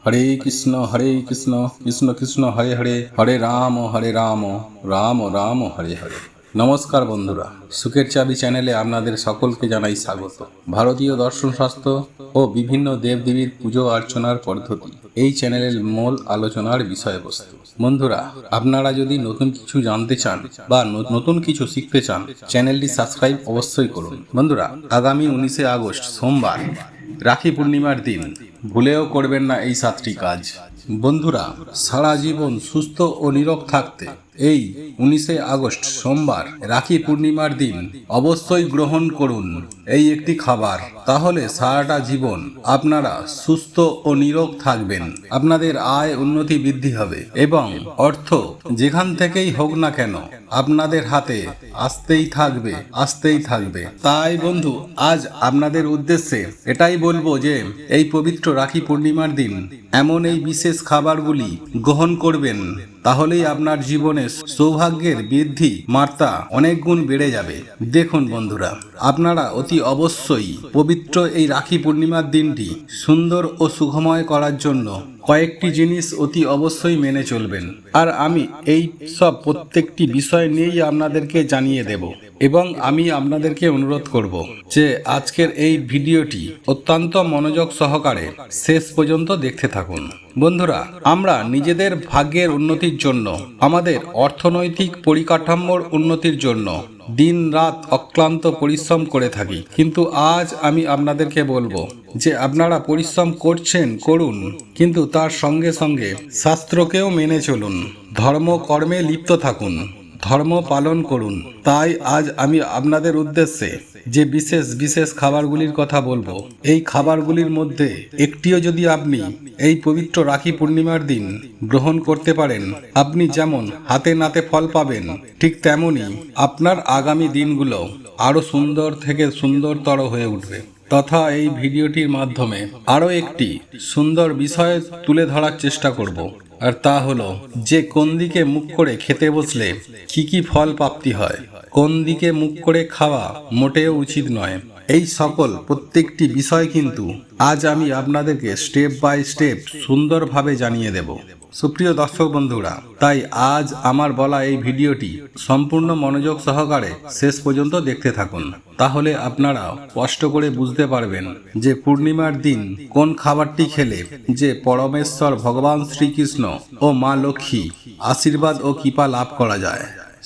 হরে কৃষ্ণ কৃষ্ণ কৃষ্ণ হরে হরে, হরে রাম রাম রাম হরে হরে। নমস্কার বন্ধুরা, সুখের চাবি চ্যানেলে আপনাদের সকলকে জানাই স্বাগত। ভারতীয় দর্শন শাস্ত্র ও বিভিন্ন দেবদেবীর পুজো অর্চনার পদ্ধতি এই চ্যানেলের মূল আলোচনার বিষয়বস্তু। বন্ধুরা, আপনারা যদি নতুন কিছু জানতে চান বা নতুন কিছু শিখতে চান, চ্যানেলটি সাবস্ক্রাইব অবশ্যই করুন। বন্ধুরা, আগামী 19শে আগস্ট সোমবার রাখি পূর্ণিমার দিন ভুলেও করবেন না এই 7টি কাজ। বন্ধুরা, সারা জীবন সুস্থ ও নীরোগ থাকতে এই 19শে আগস্ট সোমবার রাখি পূর্ণিমার দিন অবশ্যই গ্রহণ করুন এই একটি খাবার। তাহলে সারাটা জীবন আপনারা সুস্থ ও নীরোগ থাকবেন, আপনাদের আয় উন্নতি বৃদ্ধি হবে এবং অর্থ যেখান থেকেই হোক না কেন আপনাদের হাতে আসতেই থাকবে। তাই বন্ধু, আজ আপনাদের উদ্দেশ্যে এটাই বলবো যে এই পবিত্র রাখি পূর্ণিমার দিন এমন এই বিশেষ খাবারগুলি গ্রহণ করবেন, তাহলেই আপনার জীবনে সৌভাগ্যের বৃদ্ধি মাত্রা অনেক গুণ বেড়ে যাবে। দেখুন বন্ধুরা, আপনারা অতি অবশ্যই পবিত্র এই রাখি পূর্ণিমার দিনটি সুন্দর ও সুখময় করার জন্য কয়েকটি জিনিস অতি অবশ্যই মেনে চলবেন। আর আমি এই সব প্রত্যেকটি বিষয় নিয়েই আপনাদেরকে জানিয়ে দেব এবং আমি আপনাদেরকে অনুরোধ করব যে আজকের এই ভিডিওটি অত্যন্ত মনোযোগ সহকারে শেষ পর্যন্ত দেখতে থাকুন। বন্ধুরা, আমরা নিজেদের ভাগ্যের উন্নতির জন্য, আমাদের অর্থনৈতিক পরিকাঠামোর উন্নতির জন্য দিন রাত অক্লান্ত পরিশ্রম করে থাকি, কিন্তু আজ আমি আপনাদেরকে বলবো যে আপনারা পরিশ্রম করুন, কিন্তু তার সঙ্গে সঙ্গে শাস্ত্রকেও মেনে চলুন, ধর্মকর্মে লিপ্ত থাকুন, ধর্ম পালন করুন। তাই আজ আমি আপনাদের উদ্দেশ্যে যে বিশেষ খাবারগুলির কথা বলবো, এই খাবারগুলির মধ্যে একটিও যদি আপনি এই পবিত্র রাখি পূর্ণিমার দিন গ্রহণ করতে পারেন, আপনি যেমন হাতে নাতে ফল পাবেন, ঠিক তেমনি আপনার আগামী দিনগুলো আরো সুন্দর থেকে সুন্দরতর হয়ে উঠবে। তথা এই ভিডিওটির মাধ্যমে আরো একটি সুন্দর বিষয় তুলে ধরার চেষ্টা করব, আর তা হলো যে কোন দিকে মুখ করে খেতে বসলে কি ফল প্রাপ্তি হয়, কোন দিকে মুখ করে খাওয়া মোটেও উচিত নয়। এই সকল প্রত্যেকটি বিষয় কিন্তু আজ আমি আপনাদেরকে স্টেপ বাই স্টেপ সুন্দরভাবে জানিয়ে দেব। সুপ্রিয় দর্শক বন্ধুরা, তাই আজ আমার বলা এই ভিডিওটি সম্পূর্ণ মনোযোগ সহকারে শেষ পর্যন্ত দেখতে থাকুন, তাহলে আপনারা কষ্ট করে বুঝতে পারবেন যে পূর্ণিমার দিন কোন খাবারটি খেলে যে পরমেশ্বর ভগবান শ্রীকৃষ্ণ ও মা লক্ষ্মী আশীর্বাদ ও কৃপা লাভ করা যায়,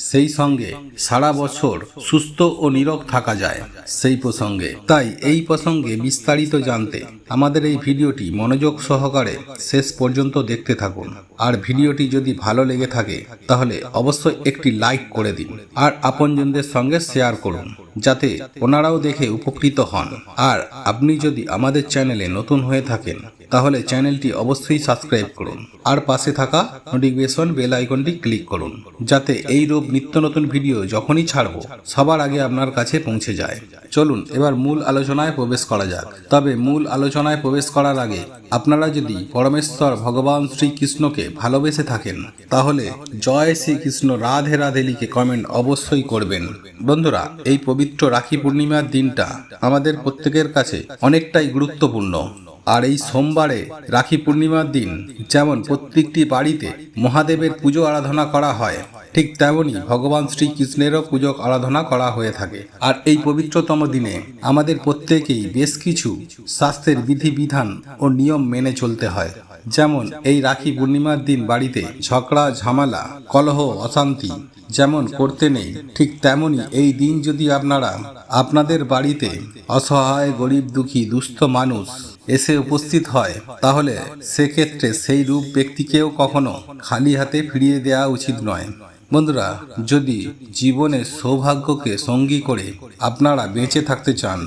সেই সঙ্গে সারা বছর সুস্থ ও নীরোগ থাকা যায় সেই প্রসঙ্গে। তাই এই প্রসঙ্গে বিস্তারিত জানতে আমাদের এই ভিডিওটি মনোযোগ সহকারে শেষ পর্যন্ত দেখতে থাকুন। আর ভিডিওটি যদি ভালো লেগে থাকে তাহলে অবশ্যই একটি লাইক করে দিন আর আপনজনদের সঙ্গে শেয়ার করুন, যাতে ওনারাও দেখে উপকৃত হন। আর আপনি যদি আমাদের চ্যানেলে নতুন হয়ে থাকেন তাহলে চ্যানেলটি অবশ্যই সাবস্ক্রাইব করুন আর পাশে থাকা নোটিফিকেশন বেল আইকনটি ক্লিক করুন, যাতে এই রূপ নিত্য নতুন ভিডিও যখনই ছাড়বো সবার আগে আপনার কাছে পৌঁছে যায়। চলুন এবার মূল আলোচনায় প্রবেশ করা যাক। তবে মূল আলোচনায় প্রবেশ করার আগে আপনারা যদি পরমেশ্বর ভগবান শ্রীকৃষ্ণকে ভালোবেসে থাকেন তাহলে জয় শ্রীকৃষ্ণ রাধে রাধে লিখে কমেন্ট অবশ্যই করবেন। বন্ধুরা, এই পবিত্র রাখি পূর্ণিমার দিনটা আমাদের প্রত্যেকের কাছে অনেকটাই গুরুত্বপূর্ণ। আর এই সোমবারে রাখি পূর্ণিমার দিন যেমন প্রত্যেকটি বাড়িতে মহাদেবের পুজো আরাধনা করা হয়, ঠিক তেমনি ভগবান শ্রীকৃষ্ণেরও পুজো আরাধনা করা হয়ে থাকে। আর এই পবিত্রতম দিনে আমাদের প্রত্যেকেই বেশ কিছু শাস্ত্রের বিধিবিধান ও নিয়ম মেনে চলতে হয়। যেমন এই রাখি পূর্ণিমার দিন বাড়িতে ঝগড়া ঝামেলা কলহ অশান্তি যেমন করতে নেই, ঠিক তেমনি এই দিন যদি আপনারা আপনাদের বাড়িতে অসহায় গরিব দুঃখী দুস্থ মানুষ এসে উপস্থিত হয়, তাহলে সেক্ষেত্রে সেই রূপ ব্যক্তিকেও কখনো খালি হাতে ফিরিয়ে দেওয়া উচিত নয়। বন্ধুরা, যদি জীবনে সৌভাগ্যকে সঙ্গী করে আপনারা বেঁচে থাকতে চান,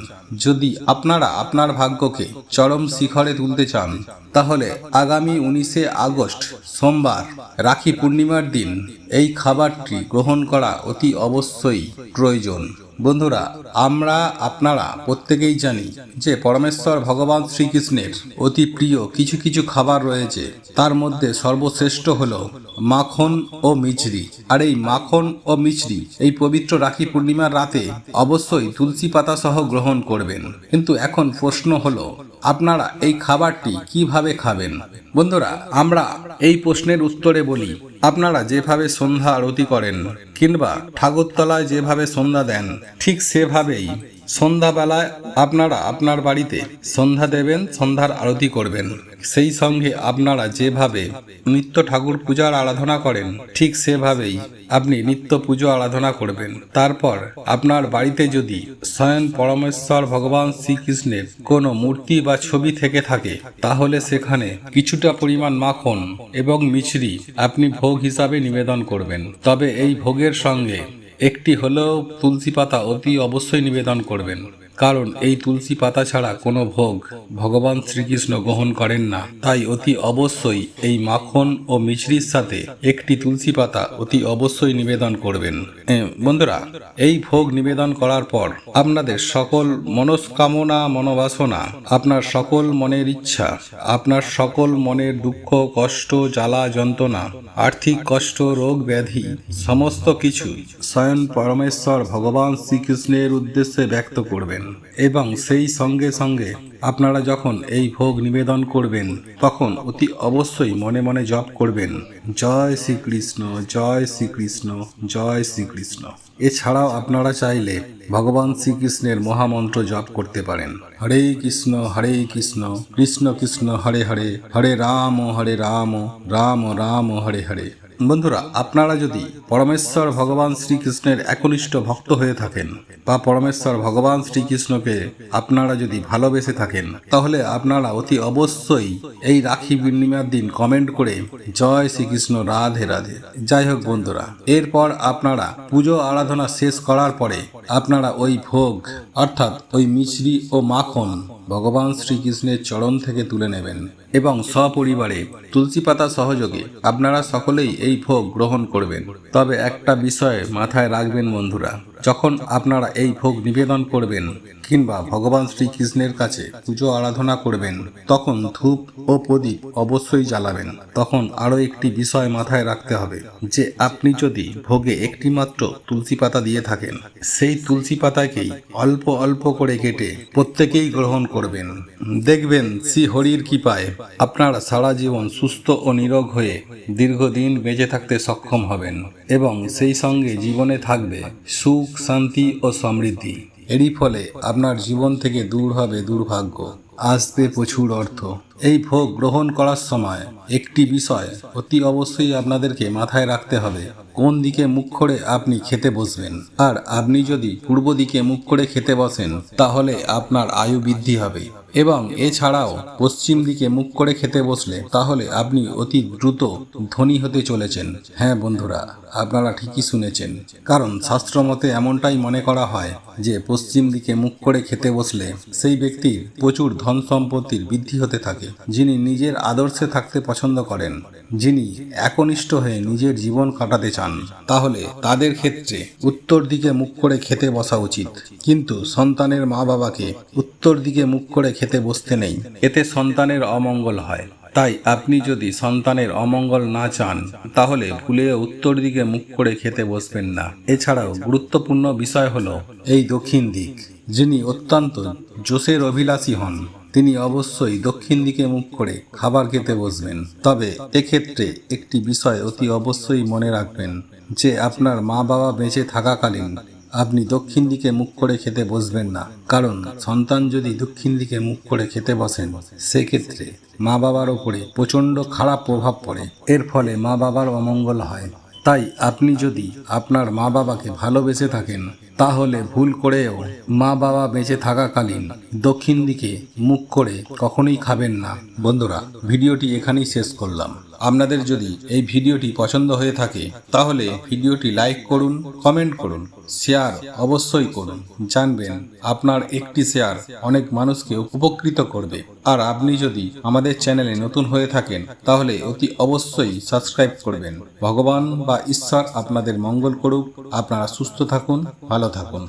যদি আপনারা আপনার ভাগ্যকে চরম শিখরে তুলতে চান, তাহলে আগামী 19শে আগস্ট সোমবার রাখি পূর্ণিমার দিন এই খাবারটি গ্রহণ করা অতি অবশ্যই প্রয়োজন। বন্ধুরা, আমরা আপনারা প্রত্যেকেই জানি যে পরমেশ্বর ভগবান শ্রীকৃষ্ণের অতি প্রিয় কিছু খাবার রয়েছে। তার মধ্যে সর্বশ্রেষ্ঠ হলো মাখন ও মিছরি। আর এই মাখন ও মিছরি এই পবিত্র রাখি পূর্ণিমার রাতে অবশ্যই তুলসী পাতা সহ গ্রহণ করুন। করবেন। কিন্তু এখন প্রশ্ন হলো, আপনারা এই খাবারটি কিভাবে খাবেন? বন্ধুরা, আমরা এই প্রশ্নের উত্তরে বলি, আপনারা যেভাবে সন্ধ্যা আরতি করেন কিংবা ঠাকুরতলায় যেভাবে সন্ধ্যা দেন, ঠিক সেভাবেই সন্ধ্যাবেলায় আপনারা আপনার বাড়িতে সন্ধ্যা দেবেন, সন্ধ্যার আরতি করবেন। সেই সঙ্গে আপনারা যেভাবে নিত্য ঠাকুর পূজার আরাধনা করেন, ঠিক সেভাবেই আপনি নিত্য পুজো আরাধনা করবেন। তারপর আপনার বাড়িতে যদি স্বয়ং পরমেশ্বর ভগবান শ্রীকৃষ্ণের কোনো মূর্তি বা ছবি থেকে থাকে, তাহলে সেখানে কিছুটা পরিমাণ মাখন এবং মিছরি আপনি ভোগ হিসাবে নিবেদন করবেন। তবে এই ভোগের সঙ্গে একটি হলেও তুলসী পাতা অতি অবশ্যই নিবেদন করবেন, কারণ এই তুলসী পাতা ছাড়া কোনো ভোগ ভগবান শ্রীকৃষ্ণ গ্রহণ করেন না। তাই অতি অবশ্যই এই মাখন ও মিছরির সাথে একটি তুলসী পাতা অতি অবশ্যই নিবেদন করবেন। বন্ধুরা, এই ভোগ নিবেদন করার পর আপনাদের সকল মনস্কামনা, মনোবাসনা, আপনার সকল মনের ইচ্ছা, আপনার সকল মনের দুঃখ, কষ্ট, জ্বালা, যন্ত্রণা, আর্থিক কষ্ট, রোগ ব্যাধি সমস্ত কিছু স্বয়ং পরমেশ্বর ভগবান শ্রীকৃষ্ণের উদ্দেশ্যে ব্যক্ত করবেন। এবং সেই সঙ্গে সঙ্গে আপনারা যখন এই ভোগ নিবেদন করবেন, তখন অতি অবশ্যই মনে মনে জপ করবেন, জয় শ্রীকৃষ্ণ, জয় শ্রীকৃষ্ণ, জয় শ্রীকৃষ্ণ। এছাড়াও আপনারা চাইলে ভগবান শ্রীকৃষ্ণের মহামন্ত্র জপ করতে পারেন, হরে কৃষ্ণ কৃষ্ণ কৃষ্ণ হরে হরে, হরে রাম রাম রাম হরে হরে। বন্ধুরা, আপনারা যদি পরমেশ্বর ভগবান শ্রীকৃষ্ণের একনিষ্ঠ ভক্ত হয়ে থাকেন বা পরমেশ্বর ভগবান শ্রীকৃষ্ণকে আপনারা যদি ভালোবেসে থাকেন, তাহলে আপনারা অতি অবশ্যই এই রাখি পূর্ণিমার দিন কমেন্ট করে জয় শ্রীকৃষ্ণ, রাধে রাধে। যাই হোক বন্ধুরা, এরপর আপনারা পুজো আরাধনা শেষ করার পরে আপনারা ওই ভোগ অর্থাৎ ওই মিছরি ও মাখন ভগবান শ্রীকৃষ্ণের চরণ থেকে তুলে নেবেন এবং সপরিবারে তুলসী পাতা সহযোগে আপনারা সকলেই এই ভোগ গ্রহণ করবেন। তবে একটা বিষয় মাথায় রাখবেন বন্ধুরা, যখন আপনারা এই ভোগ নিবেদন করবেন কিংবা ভগবান শ্রীকৃষ্ণের কাছে পুজো আরাধনা করবেন, তখন ধূপ ও প্রদীপ অবশ্যই জ্বালাবেন। তখন আরও একটি বিষয় মাথায় রাখতে হবে যে আপনি যদি ভোগে একটি মাত্র তুলসী পাতা দিয়ে থাকেন, সেই তুলসী পাতাকেই অল্প অল্প করে কেটে প্রত্যেকেই গ্রহণ করবেন। দেখবেন শ্রী হরির কৃপায় আপনারা সারা জীবন সুস্থ ও নিরোগ হয়ে দীর্ঘদিন বেঁচে থাকতে সক্ষম হবেন এবং সেই সঙ্গে জীবনে থাকবে সুখ, শান্তি ও সমৃদ্ধি। এরই ফলে আপনার জীবন থেকে দূর হবে দুর্ভাগ্য, আসবে প্রচুর অর্থ। এই ভোগ গ্রহণ করার সময় একটি বিষয় অতি অবশ্যই আপনাদেরকে মাথায় রাখতে হবে, কোন দিকে মুখ করে আপনি খেতে বসবেন। আর আপনি যদি পূর্ব দিকে মুখ করে খেতে বসেন, তাহলে আপনার আয়ু বৃদ্ধি হবে। এবং এছাড়াও পশ্চিম দিকে মুখ করে খেতে বসলে তাহলে আপনি অতি দ্রুত ধনী হতে চলেছেন। হ্যাঁ বন্ধুরা, আপনারা ঠিকই শুনেছেন, কারণ শাস্ত্রমতে এমনটাই মনে করা হয় যে পশ্চিম দিকে মুখ করে খেতে বসলে সেই ব্যক্তির প্রচুর ধন সম্পত্তির বৃদ্ধি হতে থাকে। যিনি নিজের আদর্শে থাকতে পছন্দ করেন, যিনি একনিষ্ঠ হয়ে নিজের জীবন কাটাতে চান, তাহলে তাদের ক্ষেত্রে উত্তর দিকে মুখ করে খেতে বসা উচিত। কিন্তু সন্তানের মা বাবাকে উত্তর দিকে মুখ করে খেতে বসতে নেই, এতে সন্তানের অমঙ্গল হয়। তাই আপনি যদি সন্তানের অমঙ্গল না চান, তাহলে ভুলে উত্তর দিকে মুখ করে খেতে বসবেন না। এছাড়াও গুরুত্বপূর্ণ বিষয় হলো এই দক্ষিণ দিক। যিনি অত্যন্ত জোশের অভিলাষী হন, তিনি অবশ্যই দক্ষিণ দিকে মুখ করে খাবার খেতে বসবেন। তবে এক্ষেত্রে একটি বিষয় অতি অবশ্যই মনে রাখবেন যে আপনার মা বাবা বেঁচে থাকাকালীন আপনি দক্ষিণ দিকে মুখ করে খেতে বসবেন না, কারণ সন্তান যদি দক্ষিণ দিকে মুখ করে খেতে বসেন, সেক্ষেত্রে মা বাবার ওপরে প্রচণ্ড খারাপ প্রভাব পড়ে। এর ফলে মা বাবার অমঙ্গল হয়। তাই আপনি যদি আপনার মা বাবাকে ভালোবেসে থাকেন, তাহলে ভুল করেও মা বাবা বেঁচে থাকাকালীন দক্ষিণ দিকে মুখ করে কখনোই খাবেন না। বন্ধুরা, ভিডিওটি এখানেই শেষ করলাম। আপনাদের যদি এই ভিডিওটি পছন্দ হয়ে থাকে, তাহলে ভিডিওটি লাইক করুন, কমেন্ট করুন, শেয়ার অবশ্যই করুন। জানবেন আপনার একটি শেয়ার অনেক মানুষকে উপকৃত করবে। আর আপনি যদি আমাদের চ্যানেলে নতুন হয়ে থাকেন, তাহলে অতি অবশ্যই সাবস্ক্রাইব করবেন। ভগবান বা ঈশ্বর আপনাদের মঙ্গল করুক। আপনারা সুস্থ থাকুন, ভালো থাকুন।